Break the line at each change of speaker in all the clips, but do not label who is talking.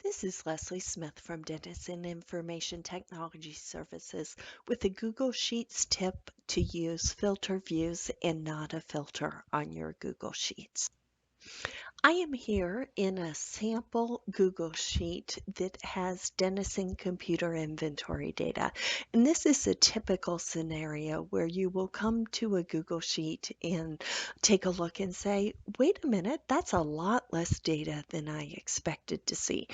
This is Leslie Smith from Dennison Information Technology Services with a Google Sheets tip to use filter views and not a filter on your Google Sheets. I am here in a sample Google Sheet that has Dennison computer inventory data. And this is a typical scenario where you will come to a Google Sheet and take a look and say, wait a minute, that's a lot less data than I expected to see.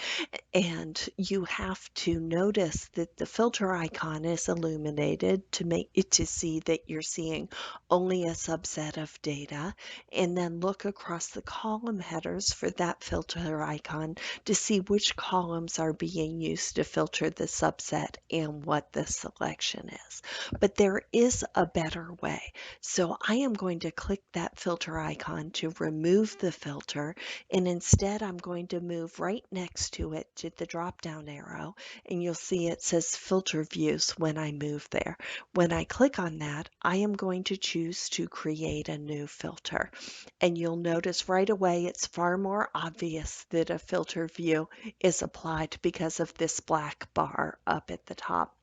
And you have to notice that the filter icon is illuminated to make it to see that you're seeing only a subset of data, and then look across the column headers for that filter icon to see which columns are being used to filter the subset and what the selection is. But there is a better way. So I am going to click that filter icon to remove the filter, and instead I'm going to move right next to it to the drop down arrow, and you'll see it says filter views when I move there. When I click on that, I am going to choose to create a new filter. And you'll notice right away it's far more obvious that a filter view is applied because of this black bar up at the top.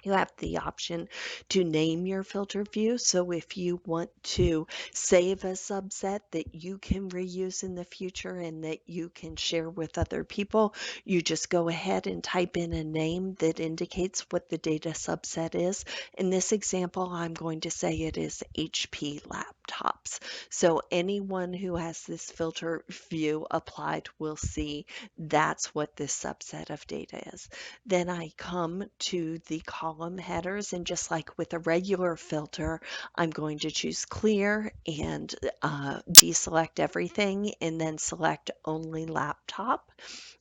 You have the option to name your filter view. So if you want to save a subset that you can reuse in the future and that you can share with other people, you just go ahead and type in a name that indicates what the data subset is. In this example, I'm going to say it is HP laptops. So anyone who has this filter view applied will see that's what this subset of data is. Then I come to the column headers, and just like with a regular filter, I'm going to choose clear and deselect everything and then select only laptop.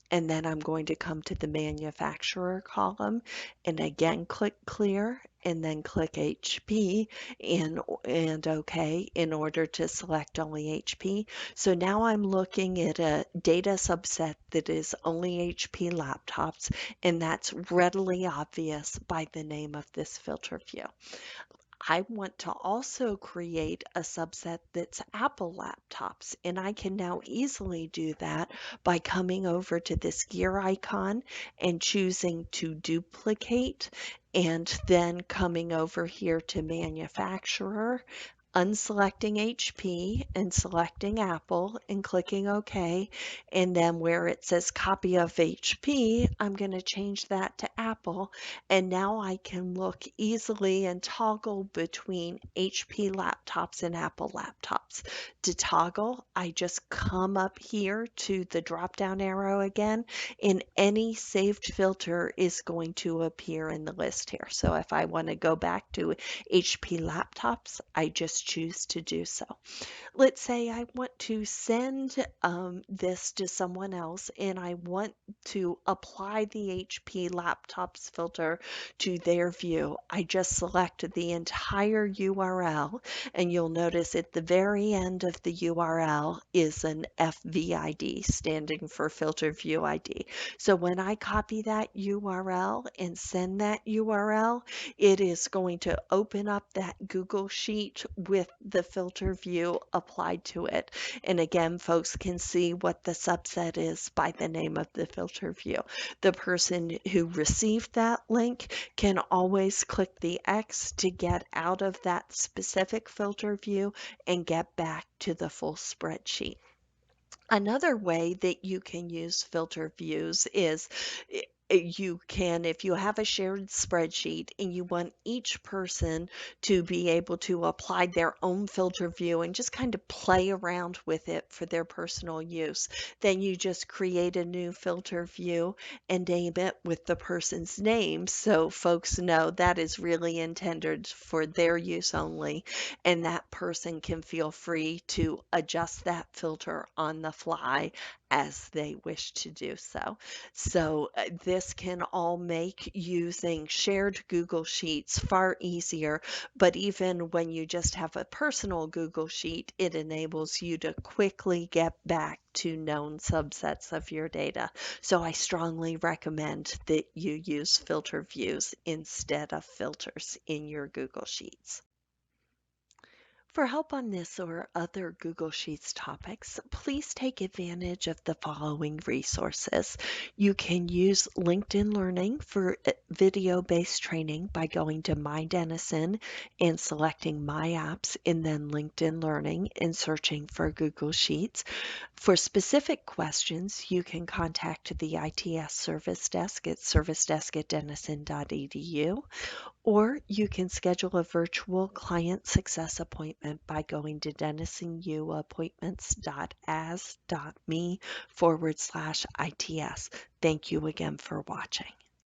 And then I'm going to come to the manufacturer column and again click clear and then click HP and OK in order to select only HP. So now I'm looking at a data subset that is only HP laptops, and that's readily obvious by the name of this filter view. I want to also create a subset that's Apple laptops, and I can now easily do that by coming over to this gear icon and choosing to duplicate, and then coming over here to manufacturer, unselecting HP and selecting Apple and clicking OK. And then where it says copy of HP, I'm going to change that to Apple. And now I can look easily and toggle between HP laptops and Apple laptops. To toggle, I just come up here to the drop down arrow again, and any saved filter is going to appear in the list here. So if I want to go back to HP laptops, I just choose to do so. Let's say I want to send this to someone else and I want to apply the HP laptops filter to their view. I just select the entire URL, and you'll notice at the very end of the URL is an FVID standing for filter view ID. So when I copy that URL and send that URL, it is going to open up that Google Sheet with the filter view applied to it. And again, folks can see what the subset is by the name of the filter view. The person who received that link can always click the X to get out of that specific filter view and get back to the full spreadsheet. Another way that you can use filter views is you can, if you have a shared spreadsheet and you want each person to be able to apply their own filter view and just kind of play around with it for their personal use, then you just create a new filter view and name it with the person's name so folks know that is really intended for their use only, and that person can feel free to adjust that filter on the fly as they wish to do so. So this can all make using shared Google Sheets far easier, but even when you just have a personal Google Sheet, it enables you to quickly get back to known subsets of your data. So I strongly recommend that you use filter views instead of filters in your Google Sheets. For help on this or other Google Sheets topics, please take advantage of the following resources. You can use LinkedIn Learning for video-based training by going to My Dennison and selecting My Apps and then LinkedIn Learning and searching for Google Sheets. For specific questions, you can contact the ITS Service Desk at servicedesk@dennison.edu. Or you can schedule a virtual client success appointment by going to DennisonUappointments.as.me/ITS. Thank you again for watching.